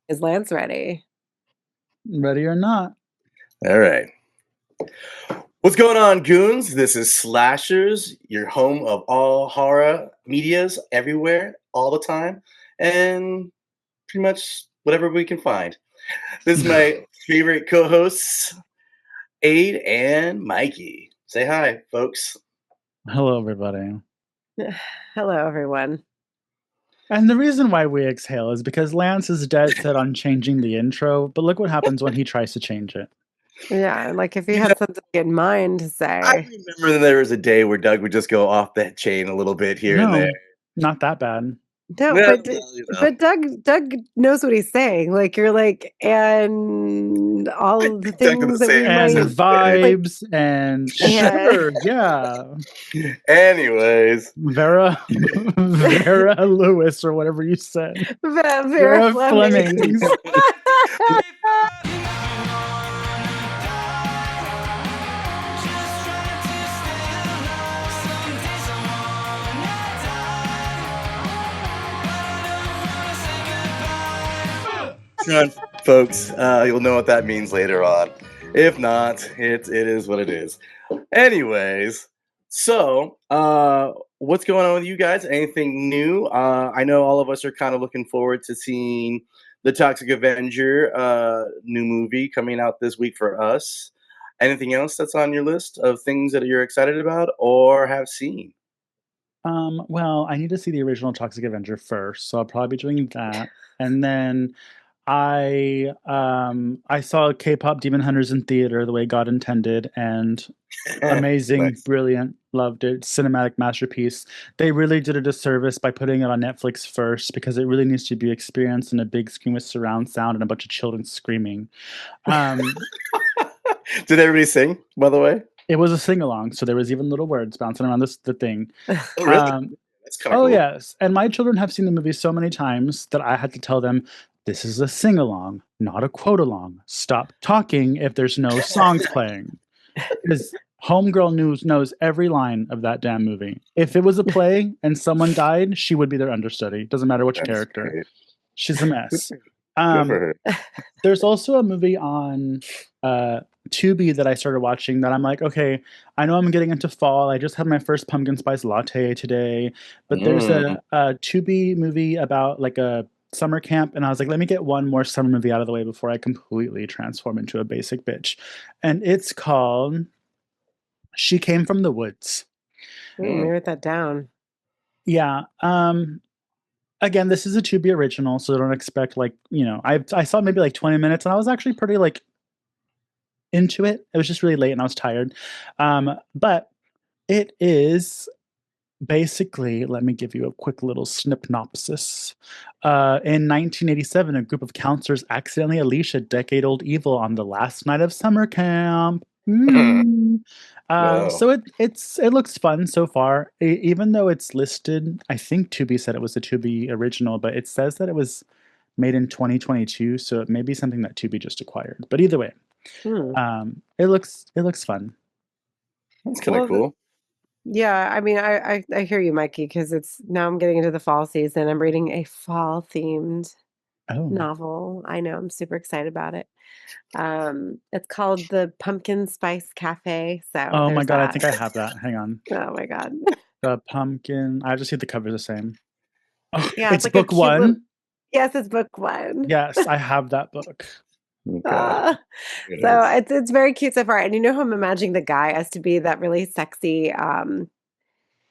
Is Lance ready? Ready or not. All right. What's going on, goons? This is Slashers, your home of all horror medias everywhere, all the time, and pretty much whatever we can find. This is my favorite co-hosts, Aid and Mikey. Say hi, folks. Hello, everybody. Hello, everyone. And the reason why we exhale is because Lance is dead set on changing the intro, but look what happens when he tries to change it. Yeah, like if you You had know- something in mind to I say. remember that there was a day where Doug would just go off that chain a little bit here and there. No, not that bad. No, Well, but you know. but Doug knows what he's saying. Like you're like, and all of the think Doug things would that say we it And might vibes and Yeah. sure, yeah. Anyways, Vera Vera Lewis or whatever you said. Vera Vera Fleming. Flemings. folks, you'll know what that means later on. If not, it is what it is. Anyways, so what's going on with you guys? Anything new? I know all of us are kind of looking forward to seeing the Toxic Avenger new movie coming out this week for us. Anything else that's on your list of things that you're excited about or have seen? Well, I need to see the original Toxic Avenger first, so I'll probably be doing that. And then I saw K-pop Demon Hunters in theater the way God intended, and amazing, Nice. brilliant, loved it, cinematic masterpiece. They really did a disservice by putting it on Netflix first because it really needs to be experienced in a big screen with surround sound and a bunch of children screaming. Did everybody sing, by the way? It was a sing along, so there was even little words bouncing around the thing. Oh, really? That's kind of Oh cool. yes, and my children have seen the movie so many times that I had to tell them this is a sing along, not a quote along. Stop talking if there's no songs playing. Because Homegirl knows every line of that damn movie. If it was a play and someone died, she would be their understudy. Doesn't matter which That's character. great. She's a mess. Good for her. There's also a movie on Tubi that I started watching that I'm like, okay, I know I'm getting into fall. I just had my first pumpkin spice latte today, but there's a Tubi movie about like a summer camp, and I was like, let me get one more summer movie out of the way before I completely transform into a basic bitch. And it's called She Came from the Woods. Let me write that down. Yeah. Again, this is a Tubi original, so don't expect like, I saw maybe like 20 minutes and I was actually pretty like into it. It was just really late and I was tired. But it is basically, let me give you a quick little snipnopsis. In 1987, a group of counselors accidentally unleash a decade-old evil on the last night of summer camp. Wow. So it looks fun so far. Even though it's listed, I think Tubi said it was a Tubi original, but it says that it was made in 2022, so it may be something that Tubi just acquired. But either way, it looks fun. That's kind of cool. Yeah, I mean, I hear you, Mikey, because it's now I'm getting into the fall season. I'm reading a fall themed novel. I know, I'm super excited about it. It's called The Pumpkin Spice Cafe. So Oh my God, that. I think I have that. Hang on. Oh my God. The pumpkin. I just see the cover the same. Oh, Yeah, it's like book one. Yes, it's book one. Yes, I have that book. So it's very cute so far. And you know who I'm imagining the guy as to be that really sexy.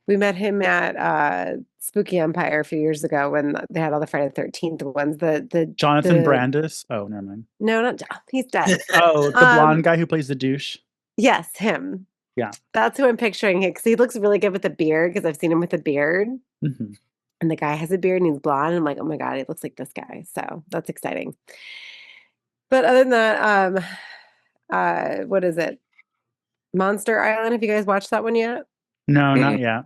We met him at Spooky Empire a few years ago when they had all the Friday the 13th ones. The Jonathan Brandis. Oh, never mind. No, not he's dead. Oh, the blonde guy who plays the douche. Yes, him. Yeah, that's who I'm picturing because he looks really good with the beard. Because I've seen him with a beard, and the guy has a beard and he's blonde. And I'm like, oh my God, he looks like this guy. So that's exciting. But other than that, what is it? Monster Island. Have you guys watched that one yet? No, not yet.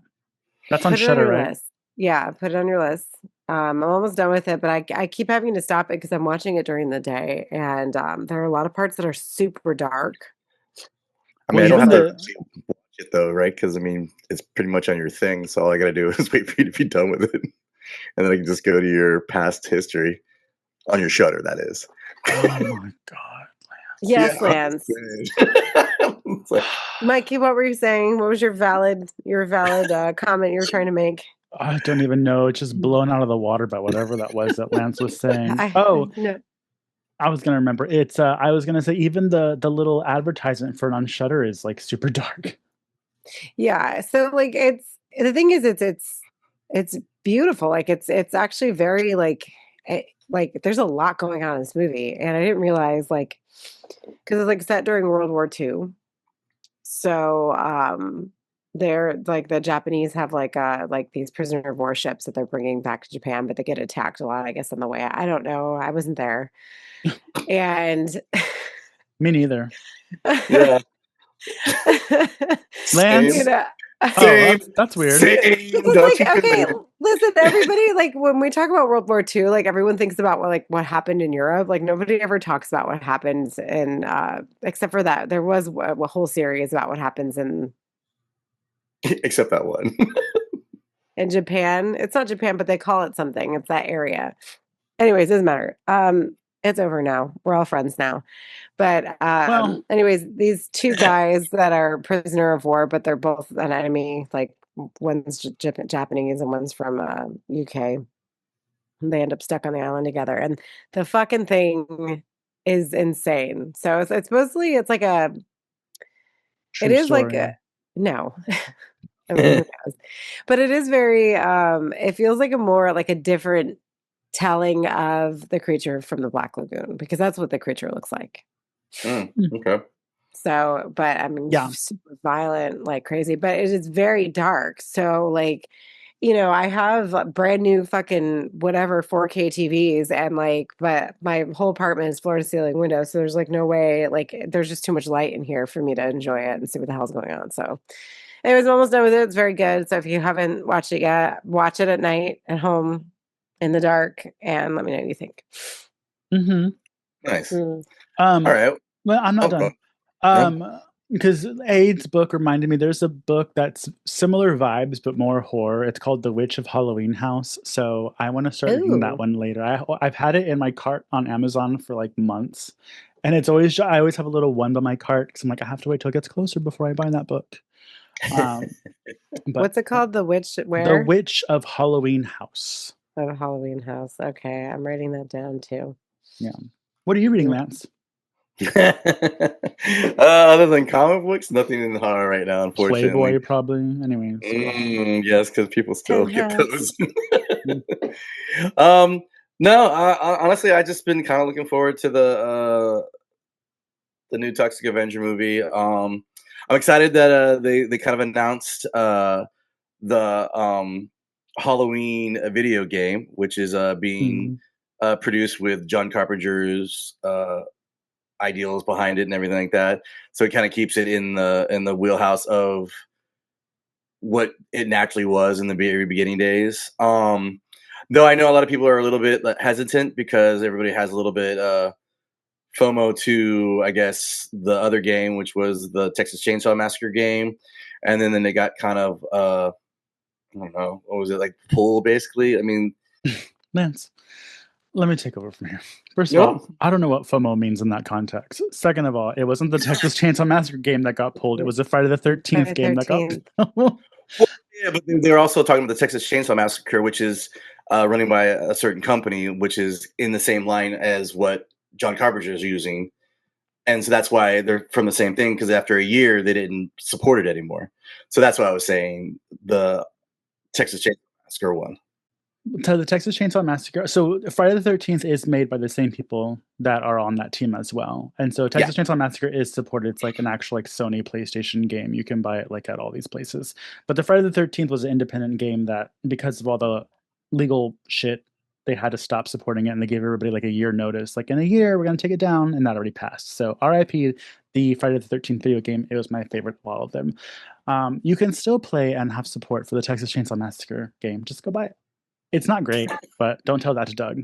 That's on Shudder, right? List. Yeah, put it on your list. I'm almost done with it, but I keep having to stop it because I'm watching it during the day, and there are a lot of parts that are super dark. I mean, I don't have to watch it though, right? Because I mean, it's pretty much on your thing, so all I got to do is wait for you to be done with it, and then I can just go to your past history. on your Shutter. That is. Oh my god. Yes, Yeah, Lance. it's like, Mikey, what were you saying? What was your valid comment you were trying to make? I don't even know. It's just blown out of the water by whatever that was that Lance was saying. No. I was gonna remember. It's I was gonna say even the little advertisement for it on Shutter is like super dark. Yeah. So like the thing is it's beautiful. Like it's actually very like there's a lot going on in this movie. And I didn't realize like because it's like set during World War II. So they're like the Japanese have like these prisoner of war ships that they're bringing back to Japan, but they get attacked a lot, I guess, on the way. I don't know. I wasn't there. And Me neither. yeah. Lance? you know, Same. That's weird. Same. it's Don't you like, okay, feel listen, everybody, like when we talk about World War II, like everyone thinks about what happened in Europe. Like nobody ever talks about what happens in except for that. There was a whole series about what happens except that one. in Japan. It's not Japan, but they call it something. It's that area. Anyways, doesn't matter. It's over now. We're all friends now. But Well- anyways, these two guys that are prisoner of war, but they're both an enemy. Like one's Japanese and one's from UK. They end up stuck on the island together, and the fucking thing is insane. So it's supposedly it's like a True it is story. like a no. I mean, who knows? But it is very it feels like a more like a different telling of the creature from the Black Lagoon because that's what the creature looks like. Okay. So, but I mean, Yeah. super violent, like crazy, but it is very dark. So, like, I have brand new fucking whatever 4K TVs and but my whole apartment is floor to ceiling windows. So there's like no way, like, there's just too much light in here for me to enjoy it and see what the hell's going on. So, anyways, I'm almost done with it. It's very good. So if you haven't watched it yet, watch it at night at home in the dark and let me know what you think. Mm-hmm. Nice. Mm. All right. Well, I'm not Okay. done. Because Aid's book reminded me there's a book that's similar vibes but more horror. It's called The Witch of Halloween House. So I want to start reading that Ooh. one later. I've had it in my cart on Amazon for like months, and I always have a little one by my cart because I'm like I have to wait till it gets closer before I buy that book. But What's it called? The Witch The where? Witch of Halloween House. Oh, Halloween House. Okay, I'm writing that down too. Yeah. What are you reading, Mm. Lance? Other than comic books, nothing in horror right now, unfortunately. Playboy, probably. Anyways. Yes, because people still get Penthouse. those. No, honestly, I just been kind of looking forward to the new Toxic Avenger movie. I'm excited that they kind of announced the Halloween video game, which is being produced with John Carpenter's ideals behind it and everything like that. So it kind of keeps it in the wheelhouse of what it naturally was in the very beginning days. Though I know a lot of people are a little bit hesitant because everybody has a little bit FOMO to, I guess, the other game, which was the Texas Chainsaw Massacre game, and then they got kind of I don't know, what was it, like pull basically? I mean, Lance, let me take over from here. First of Yep. all, I don't know what FOMO means in that context. Second of all, it wasn't the Texas Chainsaw Massacre game that got pulled. It was the Friday the 13th game that got pulled. Yeah, but they're also talking about the Texas Chainsaw Massacre, which is running by a certain company, which is in the same line as what John Carpenter is using. And so that's why they're from the same thing, because after a year, they didn't support it anymore. So that's what I was saying, the Texas Chainsaw Massacre one. To the Texas Chainsaw Massacre. So Friday the 13th is made by the same people that are on that team as well. And so Texas Chainsaw Massacre is supported. It's like an actual like Sony PlayStation game. You can buy it like at all these places. But the Friday the 13th was an independent game that because of all the legal shit, they had to stop supporting it and they gave everybody like a year notice. Like in a year, we're going to take it down. And that already passed. So RIP, the Friday the 13th video game. It was my favorite of all of them. You can still play and have support for the Texas Chainsaw Massacre game. Just go buy it. It's not great, but don't tell that to Doug.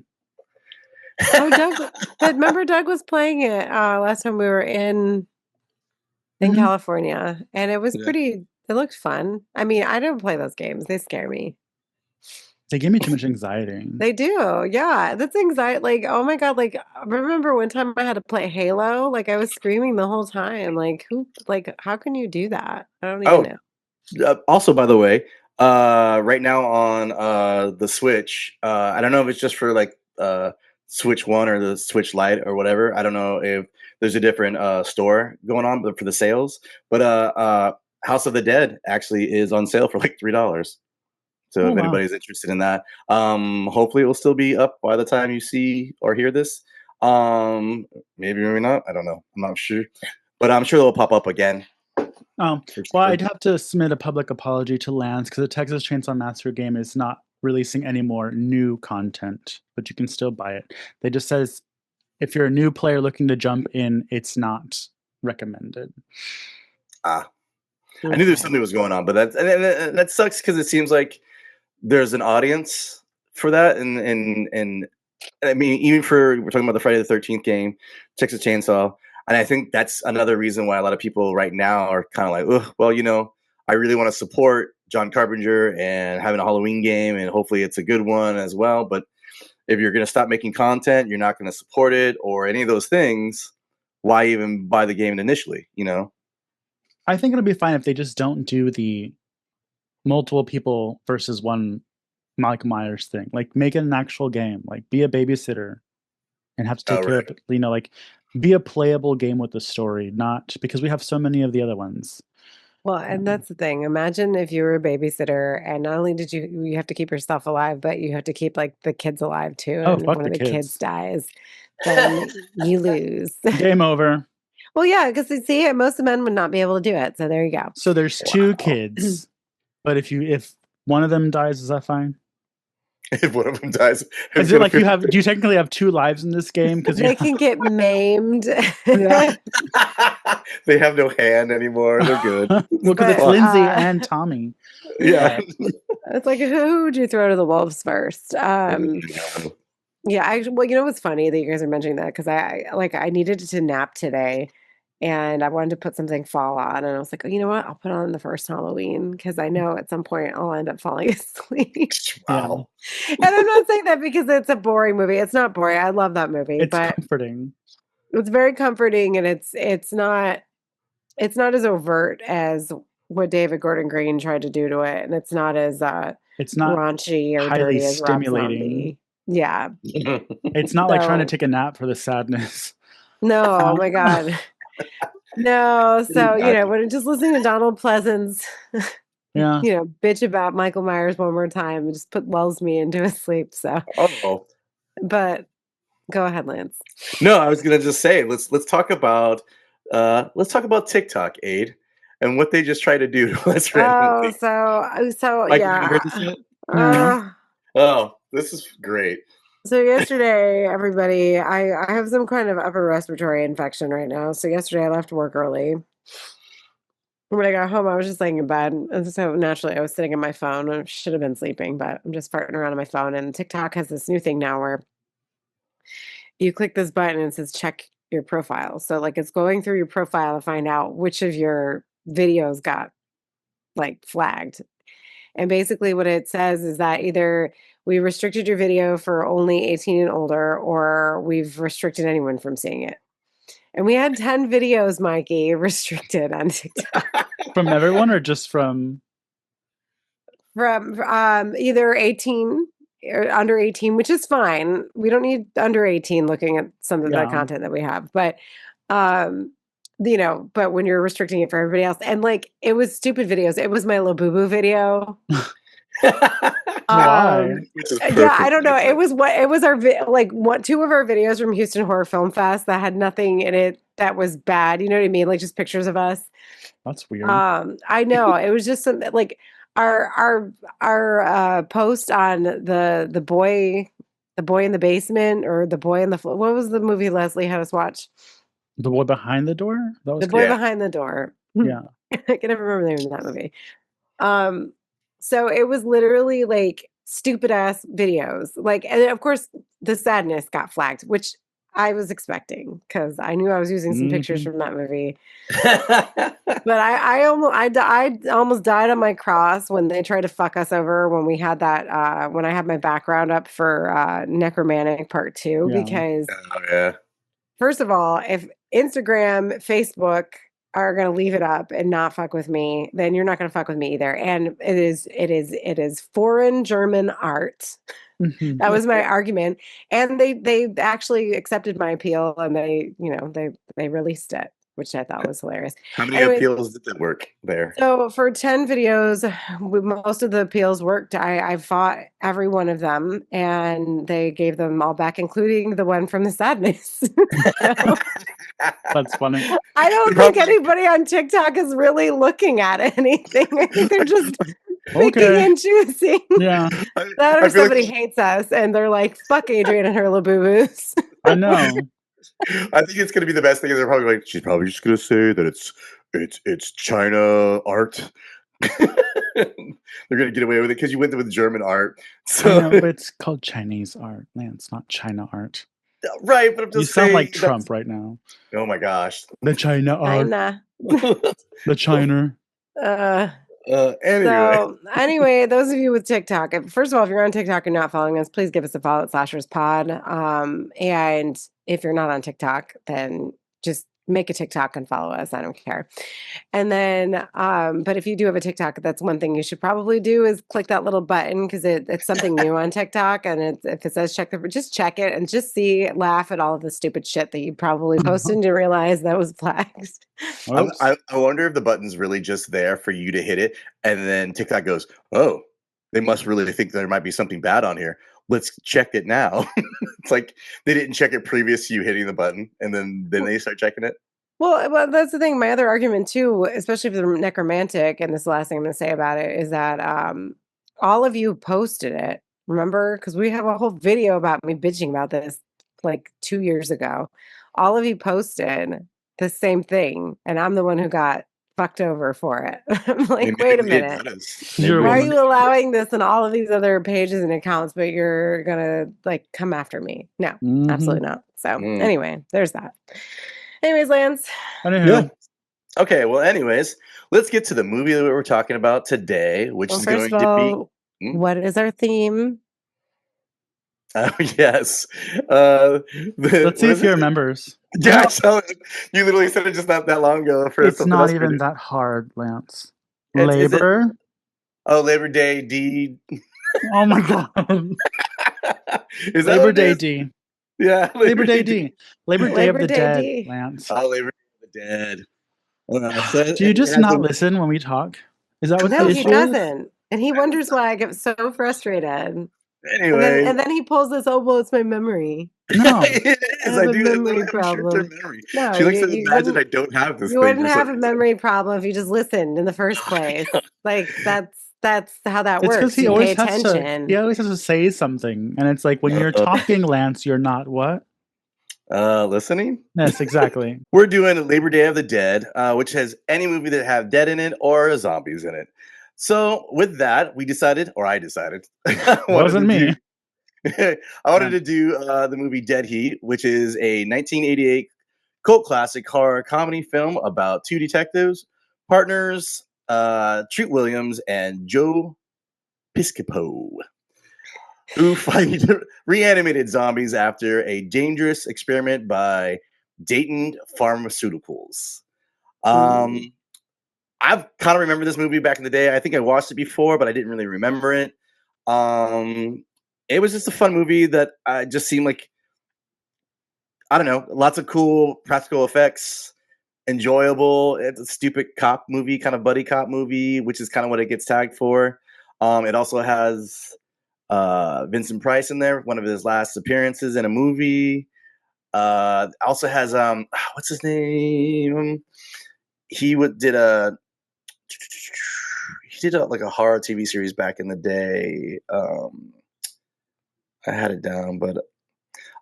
Oh, Doug! But remember, Doug was playing it last time we were in California, and it was pretty. It looked fun. I mean, I don't play those games; they scare me. They give me too much anxiety. They do, yeah. That's anxiety. Like, oh my god, like I remember one time I had to play Halo. Like I was screaming the whole time. Like how can you do that? I don't even Oh, know. also, by the way, right now on the Switch, I don't know if it's just for like Switch One or the Switch Lite or whatever. I don't know if there's a different store going on, but for the sales. But House of the Dead actually is on sale for like $3. So Oh if wow. anybody's interested in that, hopefully it will still be up by the time you see or hear this. Maybe, maybe not. I don't know. I'm not sure, but I'm sure it'll pop up again. Well, I'd have to submit a public apology to Lance because the Texas Chainsaw Massacre game is not releasing any more new content, but you can still buy it. They just says if you're a new player looking to jump in, it's not recommended. I knew there's something was going on, but that sucks because it seems like there's an audience for that, and I mean, even for we're talking about the Friday the 13th game, Texas Chainsaw, and I think that's another reason why a lot of people right now are kind of like, ugh, well, I really want to support John Carpenter and having a Halloween game, and hopefully it's a good one as well. But if you're going to stop making content, you're not going to support it or any of those things. Why even buy the game initially? I think it'll be fine if they just don't do the multiple people versus one Mike Myers thing. Like make it an actual game. Like be a babysitter and have to take care of it. Like be a playable game with a story, not because we have so many of the other ones. Well, and that's the thing. Imagine if you were a babysitter and not only did you have to keep yourself alive, but you have to keep like the kids alive too. Oh, And if fuck one the of the kids kids. dies, then you lose. Game over. Well, yeah, because see, most men would not be able to do it. So there you go. So there's two kids, but if one of them dies, is that fine? If one of them dies, is it like do you technically have two lives in this game? Because they can get maimed. They have no hand anymore. They're good. Well, because it's Lindsay and Tommy. Yeah. It's like, who would you throw to the wolves first? Yeah, well, what's funny that you guys are mentioning that because I needed to nap today, and I wanted to put something fall on, and I was like, oh, you know what? I'll put on the first Halloween because I know at some point I'll end up falling asleep. Wow. And I'm not saying that because it's a boring movie. It's not boring. I love that movie. It's but comforting. It's very comforting, and it's not as overt as what David Gordon Green tried to do to it, and it's not as it's not raunchy or highly dirty as Rob stimulating. Zombie. Yeah. It's not like trying to take a nap for the sadness. No, oh my God. No, so when just listening to Donald Pleasance yeah. Bitch about Michael Myers one more time, it just lulls me into a sleep. So but go ahead, Lance. No, I was gonna just say let's talk about TikTok, Aid, and what they just try to do to us randomly. So Mike, yeah. have you heard this yet? Oh, this is great. So yesterday, everybody, I have some kind of upper respiratory infection right now. So yesterday I left work early. When I got home, I was just laying in bed. And so naturally I was sitting on my phone. I should have been sleeping, but I'm just farting around on my phone. And TikTok has this new thing now where you click this button and it says check your profile. So like it's going through your profile to find out which of your videos got like flagged. And basically what it says is that either we restricted your video for only 18 and older, or we've restricted anyone from seeing it. And we had 10 videos, Mikey, restricted on TikTok. From everyone or just from either 18 or under 18, which is fine. We don't need under 18 looking at some of the content that we have. But but when you're restricting it for everybody else, and like it was stupid videos. It was my Labubu video. Why? Yeah, I don't know. It was our two of our videos from Houston Horror Film Fest that had nothing in it that was bad. You know what I mean? Like just pictures of us. That's weird. I know. It was just some, like our post on the boy in the basement or the boy in the what was the movie Leslie had us watch? The Boy Behind the Door? That was The Boy Behind the Door. Yeah. I can never remember the name of that movie. So it was literally like stupid ass videos. Like, and of course the sadness got flagged, which I was expecting because I knew I was using some pictures from that movie. Mm-hmm. But I almost died on my cross when they tried to fuck us over when we had that when I had my background up for Necromantic Part 2 Yeah. because Oh, yeah. first of all, if Instagram, Facebook are going to leave it up and not fuck with me, then you're not going to fuck with me either. And it is foreign German art. Mhm. That was my argument, and they actually accepted my appeal, and they released it, which I thought was hilarious. How many Anyways, appeals did that work there? so for 10 videos, most of the appeals worked. I fought every one of them, and they gave them all back, including the one from the sadness. So, That's funny. I don't think anybody on TikTok is really looking at anything. I think they're just picking Okay. and choosing. Yeah, That I or feel like somebody hates us and they're like, fuck Adrian and her laboo-boos. I know. I think it's gonna be the best thing. Is they're probably like, she's probably just gonna say that it's China art. They're gonna get away with it because you went with German art. I know, So but it's called Chinese art, Lance, not China art. right, but I'm You just sound saying like that's- Trump right now. Oh my gosh. The China art, China. the China. Anyway. So anyway, those of you with TikTok, first of all, if you're on TikTok and not following us, please give us a follow at Slashers Pod. And if you're not on TikTok, then just make a TikTok and follow us. I don't care. And then, but if you do have a TikTok, that's one thing you should probably do is click that little button because it's something new on TikTok. And if it says just check it and just laugh at all of the stupid shit that you probably posted and didn't realize that was flagged. Oops. I wonder if the button's really just there for you to hit it, and then TikTok goes, "Oh, they must really think there might be something bad on here. Let's check it now." It's like they didn't check it previous to you hitting the button, and then they start checking it. Well, that's the thing. My other argument too, especially for the necromantic, and this is the last thing I'm going to say about it, is that all of you posted it. Remember, because we have a whole video about me bitching about this like 2 years ago. All of you posted the same thing, and I'm the one who got fucked over for it. I'm like, Maybe wait a we minute. notice. You're a Why are woman. you allowing this in all of these other pages and accounts, but you're gonna like come after me? No, Mhm. absolutely not. So Mm. anyway, there's that. Anyways, Lance. Anywho, Yeah. Okay. Well, anyways, let's get to the movie that we're talking about today, which Well, is first going of to be. all, what is our theme? Yes. let's see if he remembers. Yeah, so you literally said it just not that long ago. For It's something not else we even did. that hard, Lance. Is it- Labor. Oh, Labor Day D. Oh my god. Is that Labor what it Day is? D. Yeah, Labor Day D. Labor Day of Labor the Day Dead, D. Lance. Oh, Labor Day of the Dead. Do you just not listen when we talk? Is that what No, the he issue is? doesn't. And he wonders why I get so frustrated. Anyway, And then he pulls this, oh, well, it's my memory. No. it I is. have I a do. memory I have short-term problem. memory. No, She likes to you imagine I wouldn't, don't have this you thing. wouldn't for some have a reason. memory problem if you just listened in the first place. Like that's how that It's because works. he You pay always has to. attention. He always has to say something, and it's like when you're talking, Lance, you're not what? Listening. Yes, exactly. We're doing Labor Day of the Dead, which has any movie that have dead in it or zombies in it. So with that, we decided, or I decided, Wasn't me. I wanted to do the movie Dead Heat, which is a 1988 cult classic horror comedy film about two detectives, partners, Treat Williams and Joe Piscopo, who fight reanimated zombies after a dangerous experiment by Dayton Pharmaceuticals. I've kind of remember this movie back in the day. I think I watched it before, but I didn't really remember it. It was just a fun movie that just seemed like, I don't know, lots of cool practical effects, enjoyable. It's a stupid cop movie, kind of buddy cop movie, which is kind of what it gets tagged for. It also has Vincent Price in there, one of his last appearances in a movie. Also has what's his name? He did a like a horror TV series back in the day. I had it down, but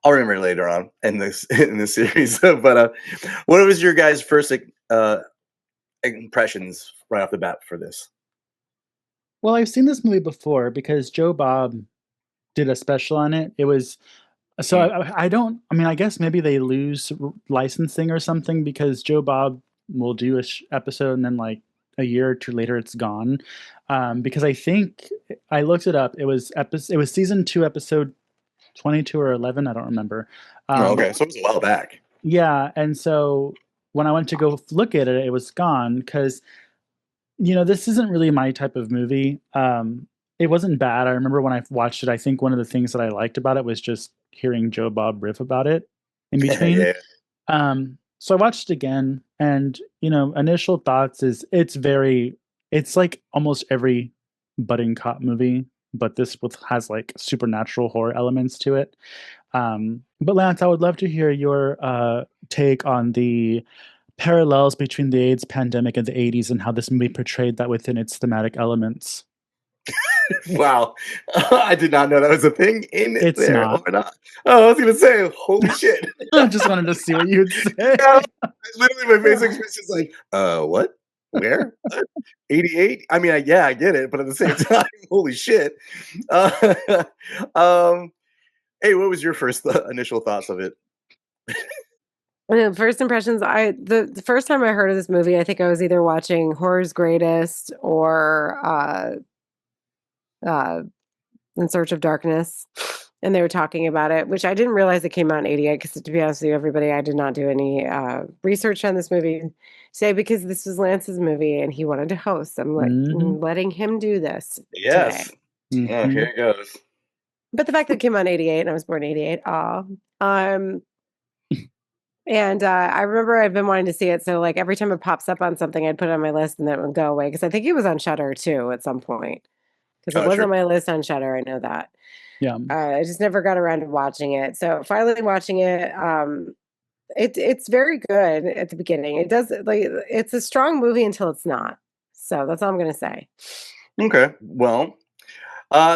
I'll remember it later on in this series. But what was your guys' first impressions right off the bat for this? Well, I've seen this movie before because Joe Bob did a special on it. It was So I don't. I mean, I guess maybe they lose licensing or something because Joe Bob will do a episode and then like a year or two later it's gone. Because I think I looked it up. It was season 2, episode 22 or 11. I don't remember. Okay, so it was a while back. Yeah, and so when I went to go look at it, it was gone because this isn't really my type of movie. It wasn't bad. I remember when I watched it, I think one of the things that I liked about it was just hearing Joe Bob riff about it in between. Yeah. So I watched it again, and initial thoughts is it's like almost every budding cop movie, but this has like supernatural horror elements to it. But Lance, I would love to hear your take on the parallels between the AIDS pandemic and the 80s and how this movie portrayed that within its thematic elements. Wow. I did not know that was a thing in It's there. not. Or not. Oh, I was going to say, holy shit. I just wanted to see what you would say. Yeah, literally, my face expression is like, what? Where? 88? I mean, yeah, I get it, but at the same time, holy shit. Hey, what was your first initial thoughts of it? First impressions, the first time I heard of this movie, I think I was either watching Horror's Greatest or In Search of Darkness, and they were talking about it, which I didn't realize it came out in 88, because to be honest with you, everybody, I did not do any research on this movie, because this was Lance's movie and he wanted to host. I'm like, letting him do this Yes. today. Yeah, here it goes. But the fact that it came out in 88 and I was born in 88, and I remember I'd been wanting to see it, so like every time it pops up on something, I'd put it on my list and then it would go away, because I think it was on Shudder too at some point, because it was on my list on Shudder. I know that. Yeah. I just never got around to watching it. So finally watching it, it's very good at the beginning. It does, like, it's a strong movie until it's not. So that's all I'm gonna say. Okay. Well,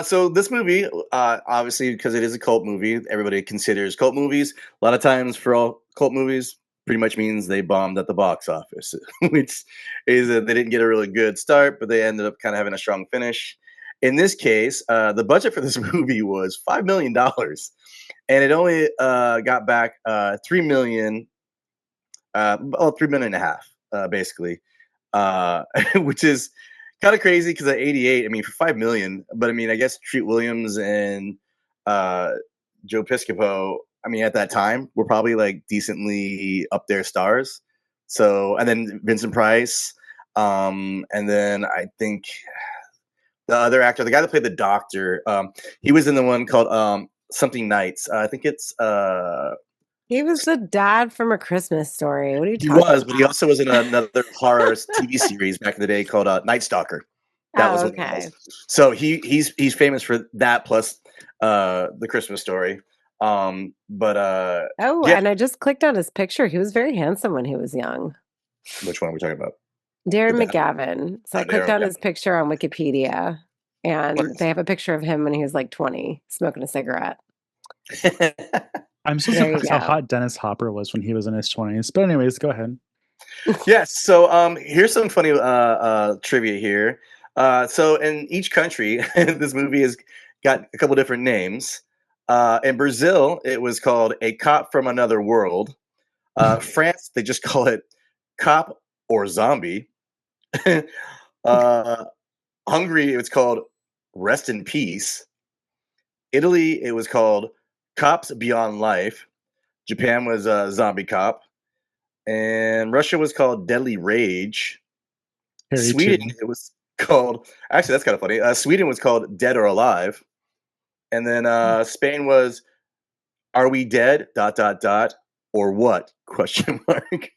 so this movie, obviously, because it is a cult movie, everybody considers cult movies. A lot of times for all cult movies, pretty much means they bombed at the box office, which is that they didn't get a really good start, but they ended up kind of having a strong finish. In this case, the budget for this movie was $5 million, and it only got back $3 million, $3.5 million, basically, which is kind of crazy because at 88, I mean, for $5 million, but I mean, I guess Treat Williams and Joe Piscopo, I mean, at that time, were probably like decently up there stars. So, and then Vincent Price, and then I think the other actor, the guy that played the doctor, he was in the one called Something Nights. I think it's he was the dad from A Christmas Story. What are you talking about? He was, about? but he also was in another horror TV series back in the day called Night Stalker. That was okay. So he's famous for that, plus The Christmas Story. Yeah. And I just clicked on his picture. He was very handsome when he was young. Which one are we talking about? Darren McGavin. So I clicked on his picture on Wikipedia, and they have a picture of him when he was like 20, smoking a cigarette. I'm so surprised how hot Dennis Hopper was when he was in his 20s. But anyways, go ahead. Yes. So here's some funny trivia here. So in each country, this movie has got a couple different names. In Brazil, it was called A Cop from Another World. France, they just call it Cop or Zombie. Hungary, it was called Rest in Peace. Italy, it was called Cops Beyond Life. Japan was Zombie Cop. And Russia was called Deadly Rage. Sweden, it was called, actually, that's kind of funny. Sweden was called Dead or Alive. And then Spain was Are We Dead? ... Or what? Question mark.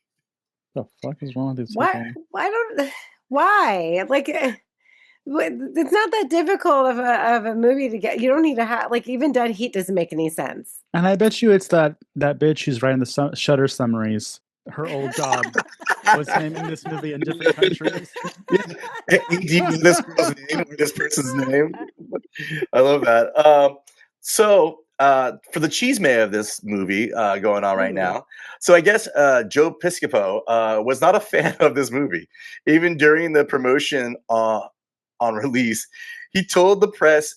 The fuck is wrong with these people? Why? Like, it's not that difficult of a movie to get. You don't need to have, like, even Dead Heat doesn't make any sense. And I bet you it's that bitch who's writing the Shudder summaries. Her old job was naming this movie in different countries. Do you know this girl's name or this person's name? I love that. So for the cheesemay of this movie going on right now, so I guess Joe Piscopo was not a fan of this movie. Even during the promotion on release, he told the press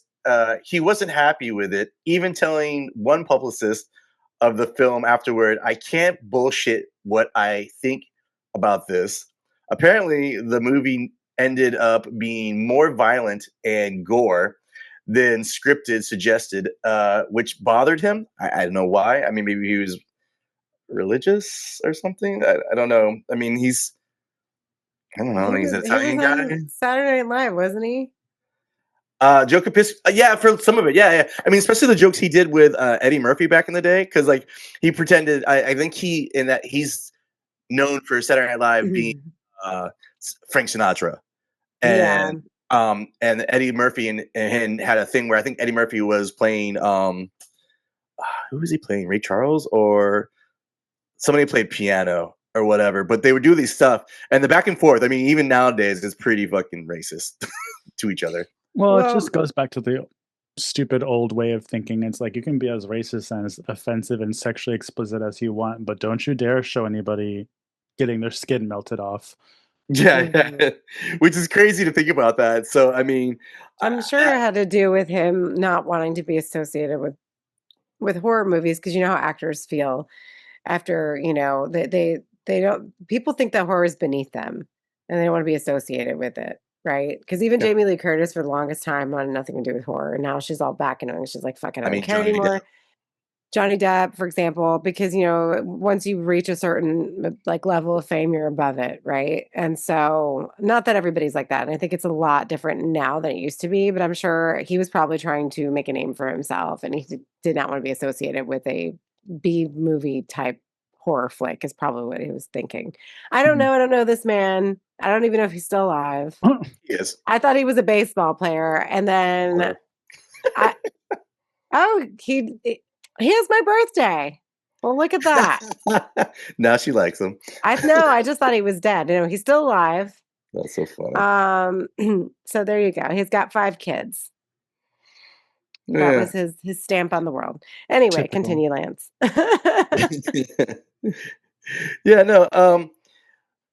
he wasn't happy with it, even telling one publicist of the film afterward, "I can't bullshit what I think about this." Apparently, the movie ended up being more violent and gore than scripted suggested, which bothered him. I don't know why. I mean, maybe he was religious or something. I don't know. I mean, I don't know. He's an He was Italian guy. on Saturday Night Live, wasn't he? Joe Capisco, yeah, for some of it, yeah. I mean, especially the jokes he did with Eddie Murphy back in the day, because like he pretended. I think he's known for Saturday Night Live being Frank Sinatra, Yeah. and Eddie Murphy and had a thing where I think Eddie Murphy was playing who was he playing? Ray Charles or somebody played piano or whatever. But they would do these stuff and the back and forth. I mean, even nowadays, it's pretty fucking racist to each other. Well, it just goes back to the stupid old way of thinking. It's like you can be as racist and as offensive and sexually explicit as you want, but don't you dare show anybody getting their skin melted off. Yeah, which is crazy to think about that. So, I mean, I'm sure it had to do with him not wanting to be associated with horror movies, because you know how actors feel after, they don't, people think that horror is beneath them and they don't want to be associated with it, right? Because even Yeah. Jamie Lee Curtis for the longest time wanted nothing to do with horror, and now she's all back into it. She's like, fuck it, I don't care Johnny anymore. Depp. Johnny Depp, for example, because once you reach a certain like level of fame, you're above it, right? And so, not that everybody's like that, and I think it's a lot different now than it used to be. But I'm sure he was probably trying to make a name for himself, and he did not want to be associated with a B movie type horror flick. Is probably what he was thinking. I don't know. I don't know this man. I don't even know if he's still alive. Yes. I thought he was a baseball player, and then he has my birthday. Well, look at that. Now she likes him. I just thought he was dead. He's still alive. That's so funny. So there you go. He's got 5 kids. That was his stamp on the world. Anyway, Typical. continue, Lance. Yeah, no.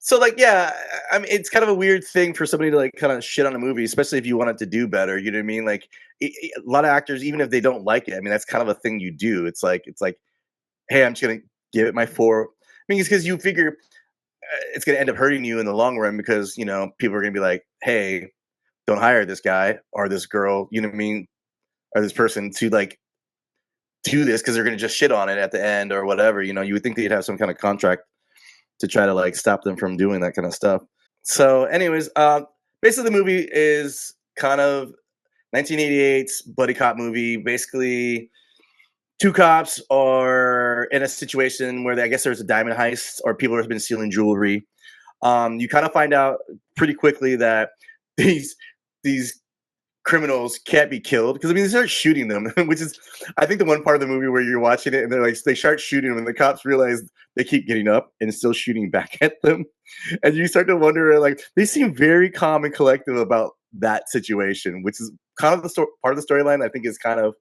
So like, yeah, I mean, it's kind of a weird thing for somebody to like kind of shit on a movie, especially if you want it to do better. You know what I mean? Like, a lot of actors, even if they don't like it, I mean, that's kind of a thing you do. It's like, hey, I'm just gonna give it my 4. I mean, it's because you figure it's gonna end up hurting you in the long run because people are gonna be like, hey, don't hire this guy or this girl. You know what I mean? Or this person to like do this because they're gonna just shit on it at the end or whatever. You would think that you'd have some kind of contract to try to like stop them from doing that kind of stuff. So, anyways, basically the movie is kind of 1988's buddy cop movie. Basically, 2 cops are in a situation where I guess there's a diamond heist or people have been stealing jewelry. You kind of find out pretty quickly that these criminals can't be killed because they start shooting them, which is I think the one part of the movie where you're watching it and they start shooting them and the cops realize they keep getting up and still shooting back at them, and you start to wonder like they seem very calm and collective about that situation, which is kind of the part of the storyline I think is kind of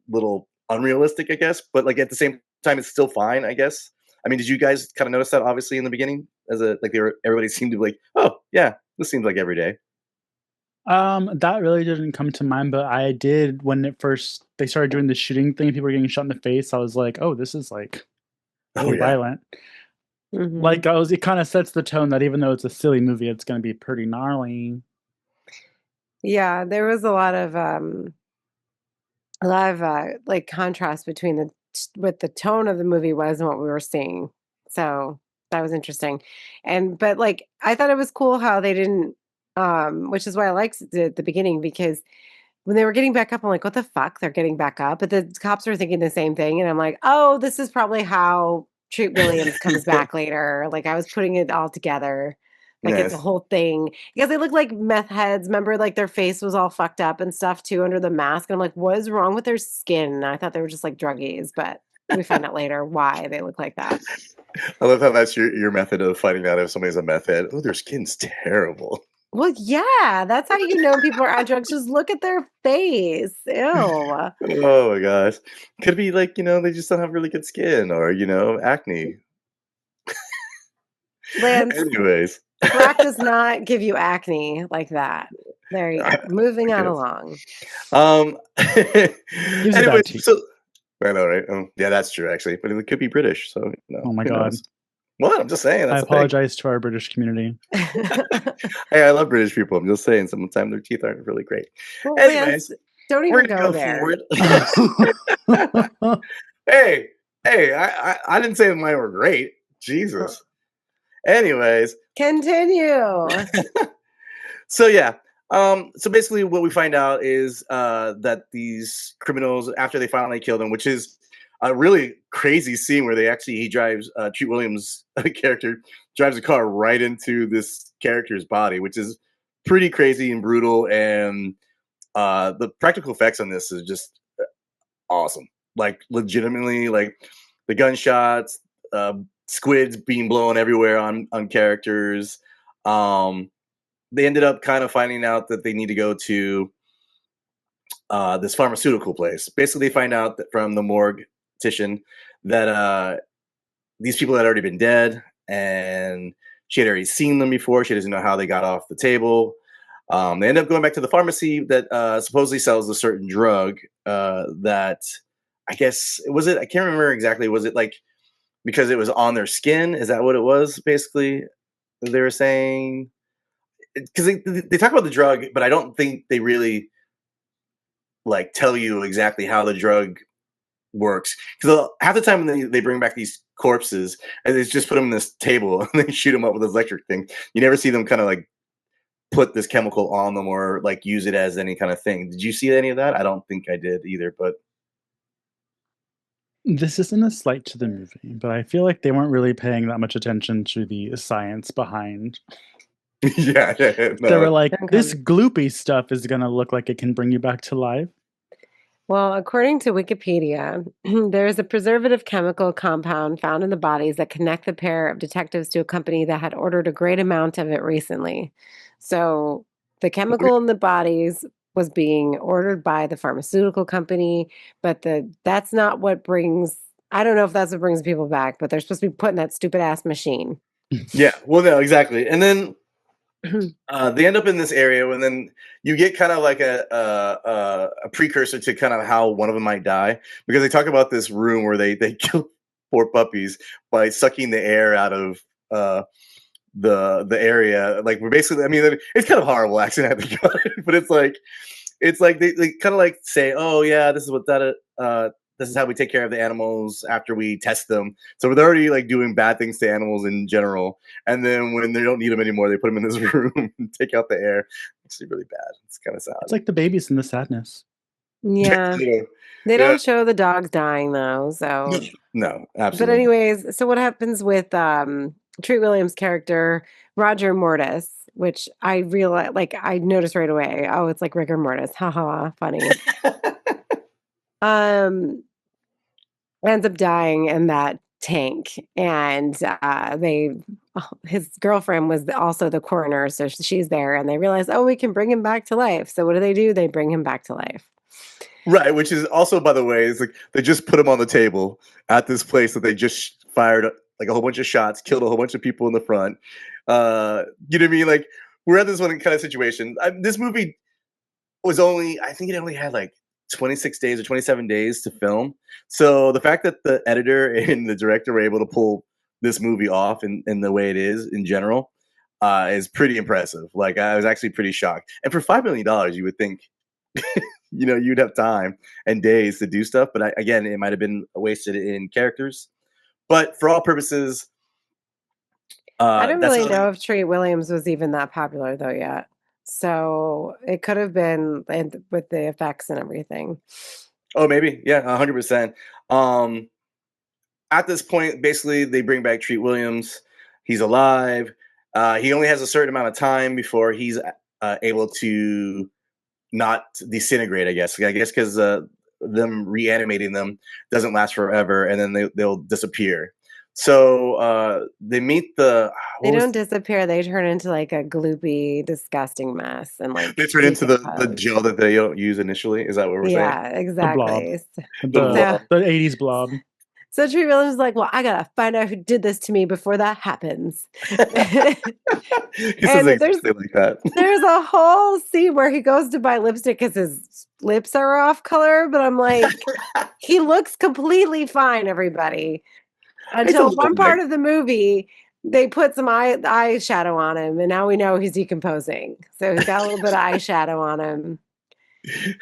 little unrealistic, I guess, but like at the same time it's still fine, I guess. I mean, did you guys kind of notice that obviously in the beginning everybody seemed to be like, oh yeah, this seems like every day? That really didn't come to mind, but I did when they started doing the shooting thing, people were getting shot in the face. I was like, oh, this is like really violent. Mhm. Like it kind of sets the tone that even though it's a silly movie, it's going to be pretty gnarly. Yeah, there was a lot of like contrast between what the tone of the movie was and what we were seeing. So that was interesting. But like I thought it was cool how they didn't which is why I liked it at the beginning, because when they were getting back up, I'm like, what the fuck? They're getting back up. But the cops were thinking the same thing. And I'm like, oh, this is probably how Treat Williams comes back later. Like I was putting it all together. Like it's a Nice. whole thing. Because they look like meth heads. Remember, like their face was all fucked up and stuff too under the mask. And I'm like, what is wrong with their skin? And I thought they were just like druggies, but we find out later why they look like that. I love how that's your method of finding out if somebody's a meth head. Oh, their skin's terrible. Well, yeah, that's how you know people are on drugs. Just look at their face. Ew. Oh my gosh. Could be like, they just don't have really good skin or, acne. Lance, Anyways. crack does not give you acne like that. There you go. Moving on along. Anyway, so I know, right? Yeah, that's true, actually. But it could be British, so oh my god. What? I'm just saying. I apologize to our British community. Hey, I love British people. I'm just saying. Sometimes their teeth aren't really great. Well, Anyways, don't even go there. Hey, I didn't say mine were great. Jesus. Anyways, continue. So yeah. So basically what we find out is that these criminals, after they finally kill them, which is a really crazy scene where he drives Treat Williams' character drives a car right into this character's body, which is pretty crazy and brutal. And the practical effects on this is just awesome. Like legitimately, like the gunshots, squids being blown everywhere on characters. They ended up kind of finding out that they need to go to this pharmaceutical place. Basically, they find out that from the mortician that these people had already been dead, and she had already seen them before. She doesn't know how they got off the table. They end up going back to the pharmacy that supposedly sells a certain drug that I guess I can't remember exactly. Was it like because it was on their skin? Is that what it was? Basically, they were saying. Because they talk about the drug, but I don't think they really like tell you exactly how the drug works. Because half the time when they bring back these corpses and they just put them in this table and they shoot them up with this electric thing, you never see them kind of like put this chemical on them or like use it as any kind of thing. Did you see any of that? I don't think I did either, but this isn't a slight to the movie, but I feel like they weren't really paying that much attention to the science behind. Yeah, no. They were like, this gloopy stuff is going to look like it can bring you back to life. Well, according to Wikipedia, there is a preservative chemical compound found in the bodies that connect the pair of detectives to a company that had ordered a great amount of it recently. So the chemical in the bodies was being ordered by the pharmaceutical company, but that's not what brings, I don't know if that's what brings people back, but they're supposed to be put in that stupid ass machine. Yeah, well, no, exactly. And then they end up in this area, and then you get kind of like a precursor to kind of how one of them might die, because they talk about this room where they kill 4 puppies by sucking the air out of the area. Like we're basically, I mean, it's kind of horrible accident, but it's like they kind of like say, oh yeah, this is what this is how we take care of the animals after we test them. So they're already like doing bad things to animals in general. And then when they don't need them anymore, they put them in this room and take out the air. It's really bad. It's kind of sad. It's like the babies in The Sadness. Yeah. They don't show the dogs dying though. So no, absolutely. But anyways, so what happens with Treat Williams' character, Roger Mortis, which I realized, like I noticed right away. Oh, it's like rigor mortis. Haha, funny. Ends up dying in that tank, and his girlfriend was also the coroner, so she's there, and they realize, oh, we can bring him back to life. So what do? They bring him back to life. Right, which is also, by the way, is like they just put him on the table at this place that they just fired like a whole bunch of shots, killed a whole bunch of people in the front. You know what I mean? Like we're at this one kind of situation. This movie was I think it only had like 26 days or 27 days to film. So the fact that the editor and the director were able to pull this movie off in the way it is in general is pretty impressive. Like I was actually pretty shocked. And for $5 million, you would think, you know, you'd have time and days to do stuff. But again, it might have been wasted in characters. But for all purposes, I don't really know if Treat Williams was even that popular though yet. So it could have been with the effects and everything. Oh, maybe. Yeah, 100%. At this point, basically, they bring back Treat Williams. He's alive. He only has a certain amount of time before he's able to not disintegrate, I guess because them reanimating them doesn't last forever, and then they'll disappear. So they meet they don't disappear. They turn into like a gloopy, disgusting mess, and like they turn into the gel that they don't use initially. Is that what we're saying? Yeah, exactly. The 80s blob. So Treat Williams is like, well, I gotta find out who did this to me before that happens. He says And exactly like that. there's a whole scene where he goes to buy lipstick because his lips are off color, but I'm like, he looks completely fine, everybody. It's a Until little one like part of the movie, they put some eyeshadow on him, and now we know he's decomposing. So he's got a little bit of eyeshadow on him.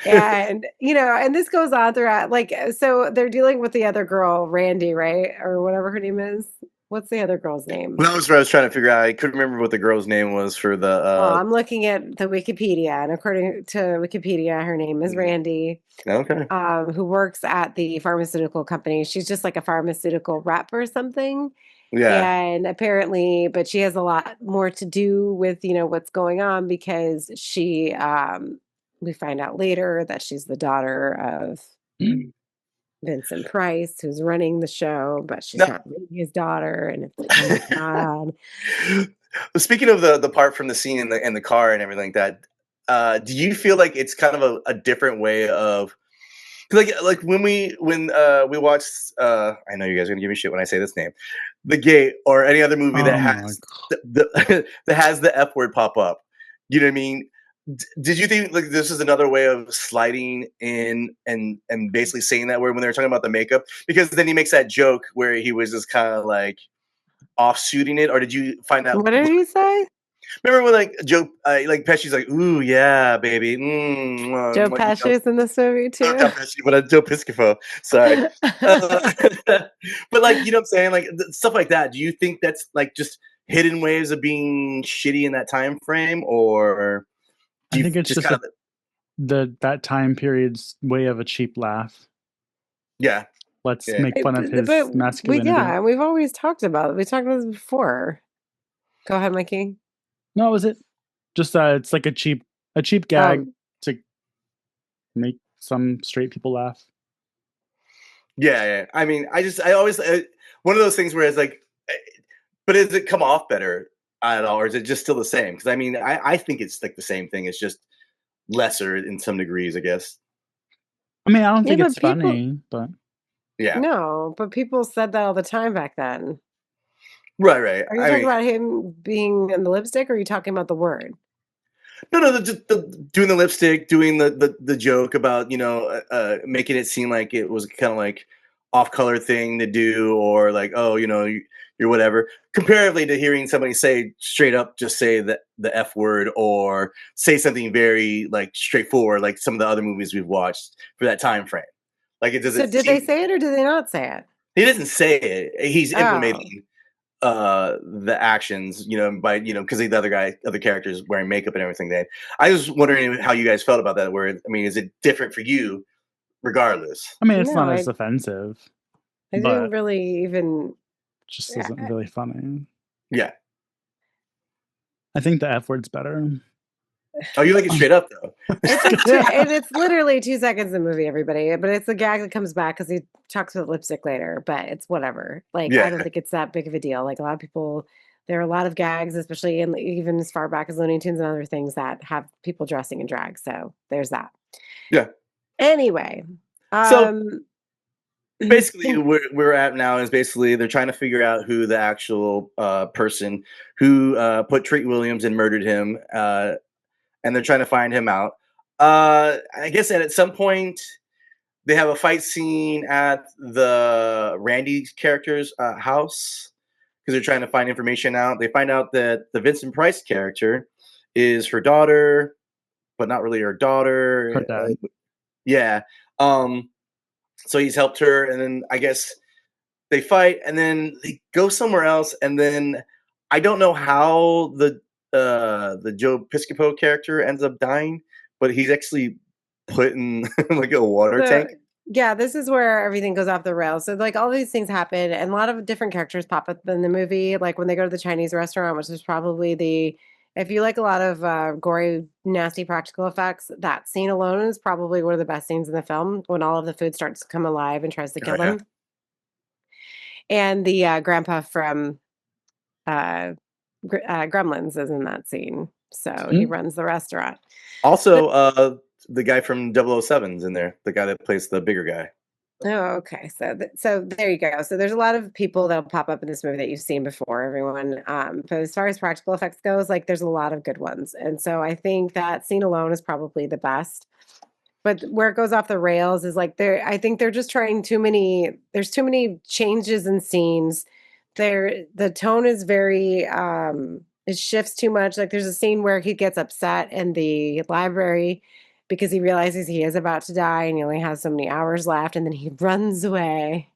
And, and this goes on throughout, so they're dealing with the other girl, Randy, right? Or whatever her name is. What's the other girl's name? Well, that was what I was trying to figure out. I couldn't remember what the girl's name was for the. Oh, I'm looking at the Wikipedia, and according to Wikipedia, her name is Randy, Okay. who works at the pharmaceutical company. She's just like a pharmaceutical rep or something. Yeah. And apparently, but she has a lot more to do with, what's going on because we find out later that she's the daughter of Vincent Price, who's running the show, but she's No. not really his daughter. And it's like, oh my God. Speaking of the part from the scene in the car and everything like that, do you feel like it's kind of a different way of like when we watched I know you guys are gonna give me shit when I say this name, The Gate, or any other movie that has that has the F word pop up. You know what I mean? Did you think like this is another way of sliding in and basically saying that word when they were talking about the makeup? Because then he makes that joke where he was just kind of like offshooting it, or did you find that? What did he say? Remember when like Joe, like Pesci's like, "Ooh yeah, baby." Joe Pesci's in this movie too. Not Pesci, but Joe Piscopo. Sorry, but like you know what I'm saying, like stuff like that. Do you think that's like just hidden ways of being shitty in that time frame, or do I you think it's just kind of that time period's way of a cheap laugh. yeah? Let's Yeah. make fun of his masculinity. Yeah, we've always talked about it. We talked about this before. Go ahead, Mikey. No, was it just it's like a cheap gag to make some straight people laugh? Yeah. I mean, I always one of those things where it's like, but does it come off better at all, or is it just still the same? Because I mean, I think it's like the same thing. It's just lesser in some degrees, I guess. I mean, I don't Yeah, think but it's funny, but Yeah. No, but people said that all the time back then. Right. Are you talking about him being in the lipstick, or are you talking about the word? No, doing the lipstick, doing the joke about making it seem like it was kind of like off color thing to do, or like you're whatever. Comparatively to hearing somebody say straight up, just say the F word, or say something very like straightforward, like some of the other movies we've watched for that time frame. Like it doesn't. So did they say it or did they not say it? He doesn't say it. He's Oh. implementing the actions, by because the other characters wearing makeup and everything. Then I was wondering how you guys felt about that word. I mean, is it different for you regardless? I mean, it's No, not as offensive. I but didn't really even. just isn't really funny. Yeah. I think the F word's better. Oh, you like it straight up though. It's like and it's literally 2 seconds in the movie, everybody. But it's a gag that comes back because he talks with lipstick later. But it's whatever. Like I don't think it's that big of a deal. Like a lot of people, there are a lot of gags, especially even as far back as Looney Tunes and other things that have people dressing in drag. So there's that. Yeah. Anyway, So basically, where we're at now is basically they're trying to figure out who the actual person who put Treat Williams and murdered him, and they're trying to find him out. I guess at some point they have a fight scene at the Randy character's house because they're trying to find information out. They find out that the Vincent Price character is her daughter, but not really her daughter. Her dad. Yeah. So he's helped her, and then I guess they fight, and then they go somewhere else, and then I don't know how the Joe Piscopo character ends up dying, but he's actually put in like a water tank. Yeah, this is where everything goes off the rails. So like all these things happen, and a lot of different characters pop up in the movie. Like when they go to the Chinese restaurant, which is probably if you like a lot of gory, nasty practical effects, that scene alone is probably one of the best scenes in the film when all of the food starts to come alive and tries to kill them. And the grandpa from Gremlins is in that scene. So he runs the restaurant. Also, the guy from 007's in there, the guy that plays the bigger guy. Oh, okay. So there you go. So there's a lot of people that'll pop up in this movie that you've seen before, everyone. But as far as practical effects goes, like there's a lot of good ones. And so I think that scene alone is probably the best. But where it goes off the rails is like I think they're just trying there's too many changes in scenes. The tone is very it shifts too much. Like there's a scene where he gets upset in the library because he realizes he is about to die and he only has so many hours left, and then he runs away.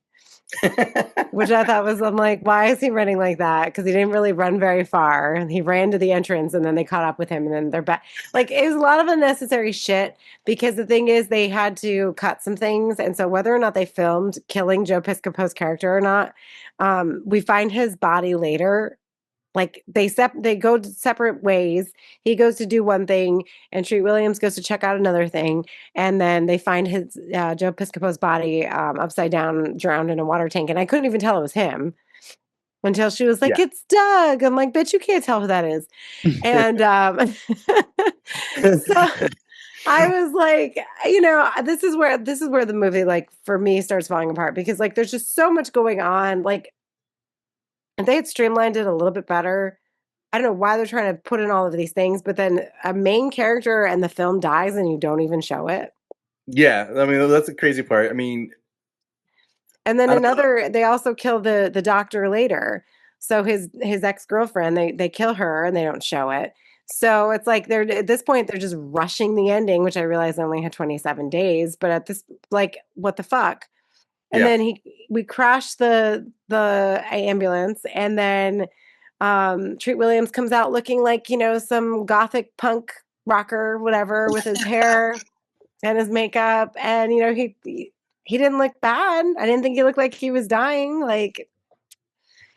Which I thought was, I'm like, why is he running like that? Because he didn't really run very far. And he ran to the entrance and then they caught up with him and then they're back. Like, it was a lot of unnecessary shit because the thing is, they had to cut some things. And so, whether or not they filmed killing Joe Piscopo's character or not, we find his body later. Like they go separate ways. He goes to do one thing, and Treat Williams goes to check out another thing, and then they find his Joe Piscopo's body upside down, drowned in a water tank. And I couldn't even tell it was him until she was like, Yeah. "It's Doug." I'm like, "Bitch, you can't tell who that is." And so I was like, this is where the movie, like for me, starts falling apart because like there's just so much going on. Like, if they had streamlined it a little bit better, I don't know why they're trying to put in all of these things, but then a main character and the film dies and you don't even show it. Yeah, I mean that's the crazy part. I mean, And then I don't know. they also kill the doctor later. So his ex-girlfriend, they kill her and they don't show it. So it's like they're at this point they're just rushing the ending, which I realize I only had 27 days, but at this, like, what the fuck? And Yeah. then we crash the ambulance, and then Treat Williams comes out looking like, some gothic punk rocker, whatever, with his hair and his makeup. And, he didn't look bad. I didn't think he looked like he was dying. Like,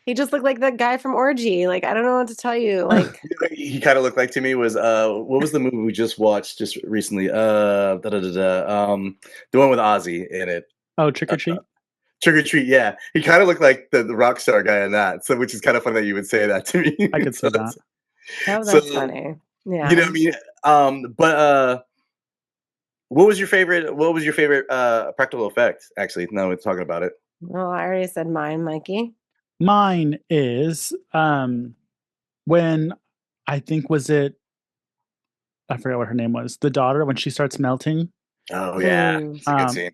he just looked like that guy from Orgy. Like, I don't know what to tell you. Like, He kind of looked like to me was what was the movie we just watched just recently? The one with Ozzy in it. Oh, Trick or Treat. Trick or Treat, yeah. He kind of looked like the rock star guy in that. So, which is kind of funny that you would say that to me. I could see that. oh, So, that's funny. you Yeah. know, what I mean, but what was your favorite? What was your favorite practical effect? Actually, now we're talking about it. Well, I already said mine, Mikey. Mine is when I think was it I forgot what her name was. The daughter when she starts melting. Oh yeah, it's a good Um, scene.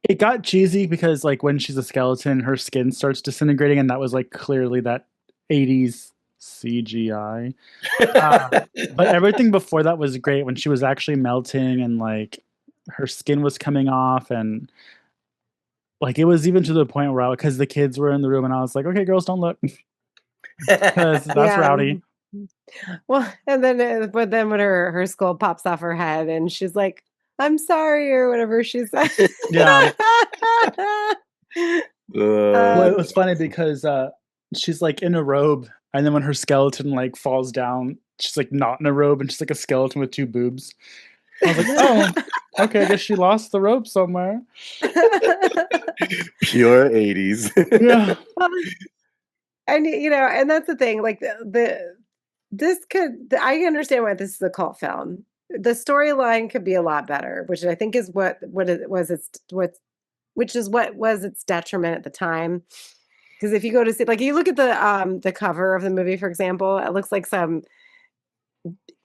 it got cheesy because like when she's a skeleton, her skin starts disintegrating, and that was like clearly that 80s CGI. But everything before that was great when she was actually melting and like her skin was coming off, and like it was even to the point where because the kids were in the room and I was like, okay, girls, don't look because that's Yeah. rowdy. Well, and then, but then when her skull pops off her head and she's like, "I'm sorry," or whatever she said. Yeah. Well, it Um, was funny because she's like in a robe, and then when her skeleton like falls down, she's like not in a robe, and she's like a skeleton with two boobs. I was like, oh, okay, I guess she lost the robe somewhere. Pure 80s. Yeah. well, and and that's the thing. Like I understand why this is a cult film. The storyline could be a lot better, which I think is what it was. Which is what was its detriment at the time. Because if you go to see, like, you look at the cover of the movie, for example, it looks like some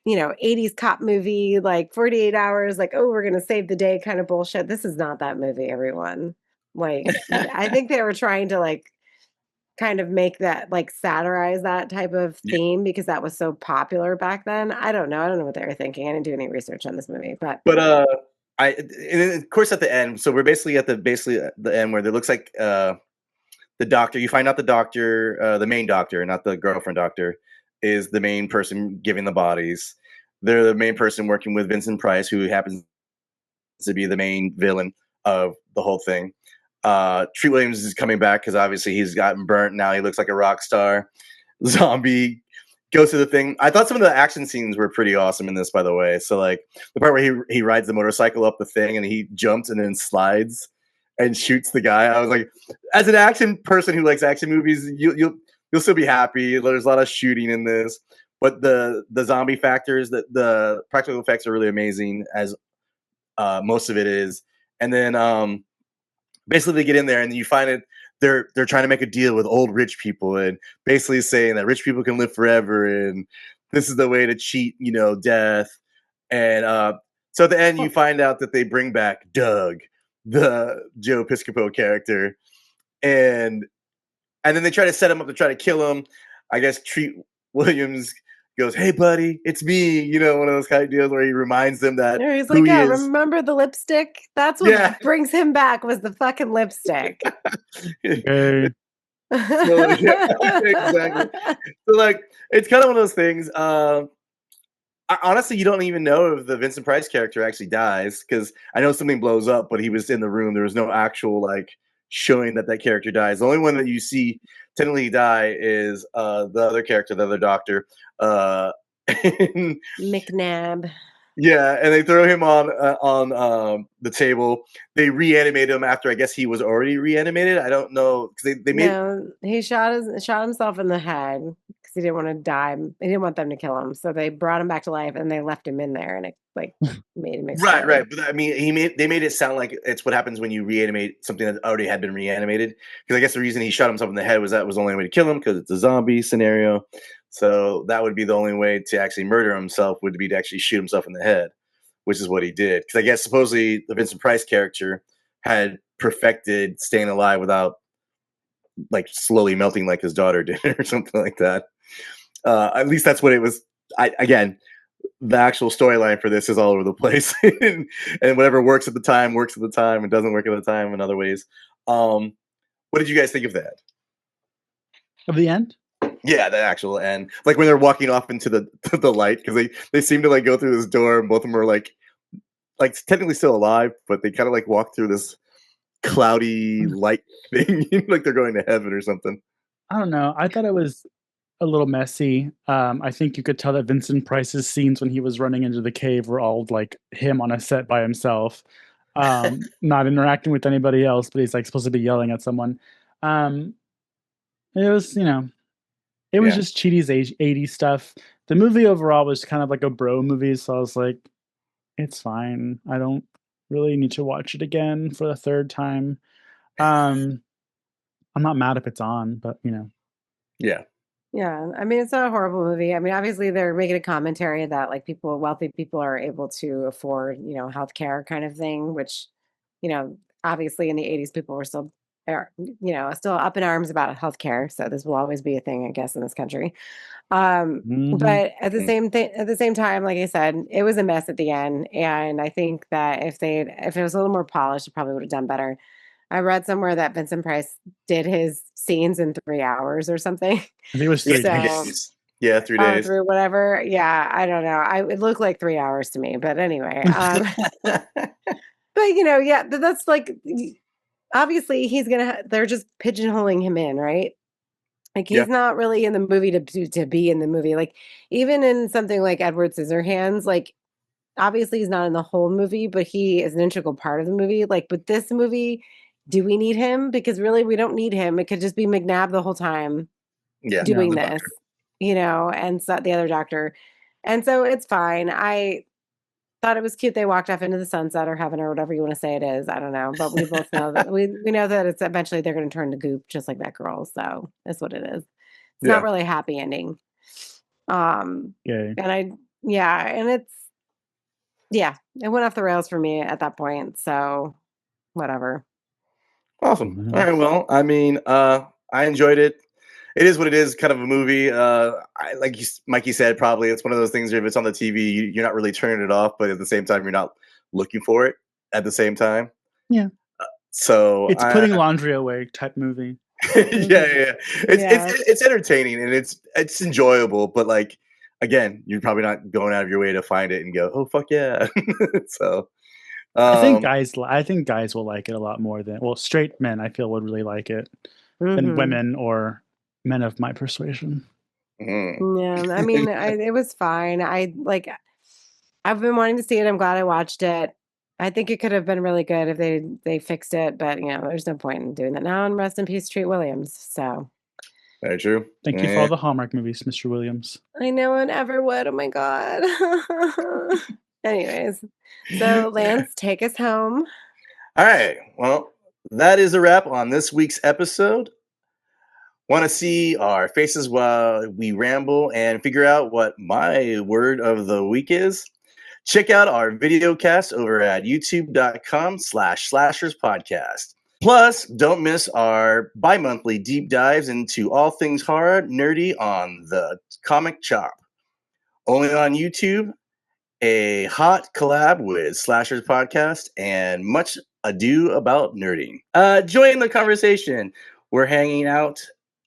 80s cop movie, like 48 hours, like, oh, we're gonna save the day kind of bullshit. This is not that movie, everyone. Like, I think they were trying to like kind of make that, like, satirize that type of Yeah. theme because that was so popular back then. I don't know. I don't know what they were thinking. I didn't do any research on this movie, but But and then, of course, at the end, so we're basically at the end where it looks like the doctor. You find out the doctor, the main doctor, not the girlfriend doctor, is the main person giving the bodies. They're the main person working with Vincent Price, who happens to be the main villain of the whole thing. Treat Williams is coming back because obviously he's gotten burnt. Now he looks like a rock star. Zombie goes to the thing. I thought some of the action scenes were pretty awesome in this, by the way. So like the part where he rides the motorcycle up the thing and he jumps and then slides and shoots the guy. I was like, as an action person who likes action movies, you'll still be happy. There's a lot of shooting in this, but the zombie factors, the practical effects are really amazing, as most of it is. And then basically they get in there and you find it. They're trying to make a deal with old rich people and basically saying that rich people can live forever and this is the way to cheat, death. And so at the end, you find out that they bring back Doug, the Joe Piscopo character, and then they try to set him up to try to kill him. I guess Treat Williams goes, "Hey, buddy, it's me." One of those kind of deals where he reminds them that he's who like, he "Yeah, is. remember the lipstick? That's what brings him back was the fucking lipstick." Hey. So, yeah, exactly. So, like, it's kind of one of those things. Honestly, you don't even know if the Vincent Price character actually dies because I know something blows up, but he was in the room. There was no actual like showing that character dies. The only one that you see technically die is the other character, the other doctor, McNabb. Yeah, and they throw him on the table. They reanimate him after I guess he was already reanimated. I don't know because they made he shot himself in the head because he didn't want to die. He didn't want them to kill him, so they brought him back to life and they left him in there, and it like made him explode. right. But I mean, they made it sound like it's what happens when you reanimate something that already had been reanimated. Because I guess the reason he shot himself in the head was that was the only way to kill him because it's a zombie scenario. So that would be the only way to actually murder himself would be to actually shoot himself in the head, which is what he did. Because I guess supposedly the Vincent Price character had perfected staying alive without like slowly melting like his daughter did or something like that. At least that's what it was. Again, the actual storyline for this is all over the place, and whatever works at the time and doesn't work at the time in other ways. What did you guys think of that? Of the end? Yeah, the actual end. Like when they're walking off into the light because they seem to like go through this door and both of them are like technically still alive, but they kind of like walk through this cloudy light thing, like they're going to heaven or something. I don't know. I thought it was a little messy. I think you could tell that Vincent Price's scenes when he was running into the cave were all like him on a set by himself, not interacting with anybody else, but he's like supposed to be yelling at someone. It was, it was just Cheaty's 80s stuff. The movie overall was kind of like a bro movie, so I was like, it's fine. I don't really need to watch it again for the third time. I'm not mad if it's on, but Yeah. Yeah, I mean, it's not a horrible movie. I mean, obviously they're making a commentary that like wealthy people are able to afford, healthcare kind of thing, which, obviously in the 80s people were still still up in arms about healthcare. So this will always be a thing, I guess, in this country. But at the same time, like I said, it was a mess at the end. And I think that if it was a little more polished, it probably would have done better. I read somewhere that Vincent Price did his scenes in 3 hours or something. I think it was 3 days. Yeah, 3 days. Through whatever. Yeah, I don't know. It looked like 3 hours to me, but anyway. But yeah, that's like obviously he's gonna. They're just pigeonholing him in, right? Like he's not really in the movie to be in the movie. Like even in something like Edward Scissorhands, like obviously he's not in the whole movie, but he is an integral part of the movie. Like with this movie, do we need him? Because really, we don't need him. It could just be McNabb the whole time doing this, and so the other doctor. And so it's fine. I thought it was cute. They walked off into the sunset or heaven or whatever you want to say it is. I don't know. But we both know that we know that it's eventually they're going to turn to goop just like that girl. So that's what it is. It's not really a happy ending. And and it's it went off the rails for me at that point. So whatever. Awesome. All right. Well, I mean, I enjoyed it. It is what it is, kind of a movie. Like Mikey said, probably it's one of those things where if it's on the TV, you're not really turning it off, but at the same time, you're not looking for it at the same time. Yeah. So it's putting laundry away type movie. Yeah. It's entertaining and it's enjoyable, but like again, you're probably not going out of your way to find it and go, oh fuck yeah. So I think guys will like it a lot more than straight men I feel would really like it than women or men of my persuasion. Yeah, I mean, it was fine. I've been wanting to see it. I'm glad I watched it. I think it could have been really good if they fixed it, but there's no point in doing that now. And rest in peace, Treat Williams. So very true. Thank you for all the Hallmark movies, Mr. Williams. I know and ever would. Oh my god. Anyways, so Lance, take us home. All right. Well, that is a wrap on this week's episode. Want to see our faces while we ramble and figure out what my word of the week is? Check out our video cast over at youtube.com/slasherspodcast. Plus, don't miss our bi-monthly deep dives into all things horror nerdy on the Comic Chop. Only on YouTube, a hot collab with Slashers Podcast and much ado about nerding. Join the conversation. We're hanging out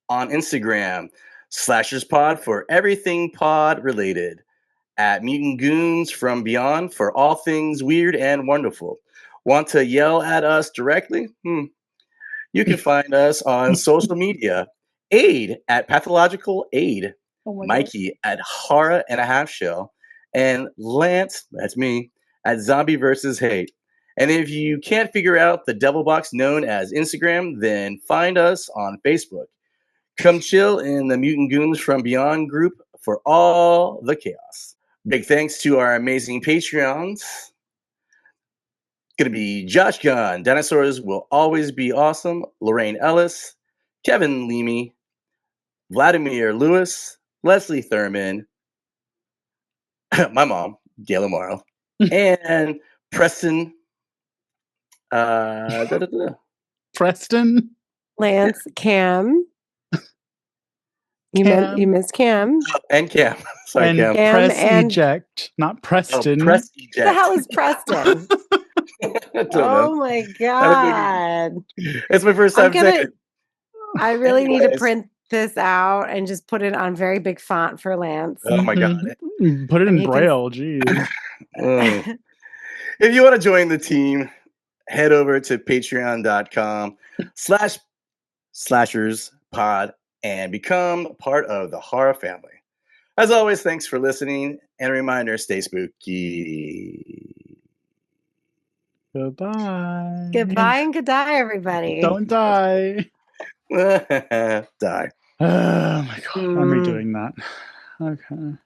on Instagram, Slashers Pod for everything pod related, at Mutant Goons from Beyond for all things weird and wonderful. Want to yell at us directly? You can find us on social media. Aid at Pathological Aid, Mikey at Horror and a Half Shell, and Lance, that's me, at Zombie versus Hate. And if you can't figure out the devil box known as Instagram, then find us on Facebook. Come chill in the Mutant Goons from Beyond group for all the chaos. Big thanks to our amazing Patreons. Going to be Josh Gunn, Dinosaurs Will Always Be Awesome, Lorraine Ellis, Kevin Leamy, Vladimir Lewis, Leslie Thurman, my mom, Gail Morrow, and Preston. Preston, Lance, Cam. You Cam. missed Cam. And Cam. Sorry, and Cam. Press and- Eject, not Preston. Press What eject. the hell is Preston? I don't Oh know. my god! It's my first time saying it. I really need to Anyways. print this out and just put it on very big font for Lance. Oh my god. Put it And in he can- Braille, geez. Oh. If you want to join the team, head over to patreon.com/slasherspod and become part of the horror family. As always, thanks for listening, and a reminder, stay spooky. Goodbye. Goodbye and good day, everybody. Don't die. Die. Oh my god, I'm Mm. redoing that. Okay.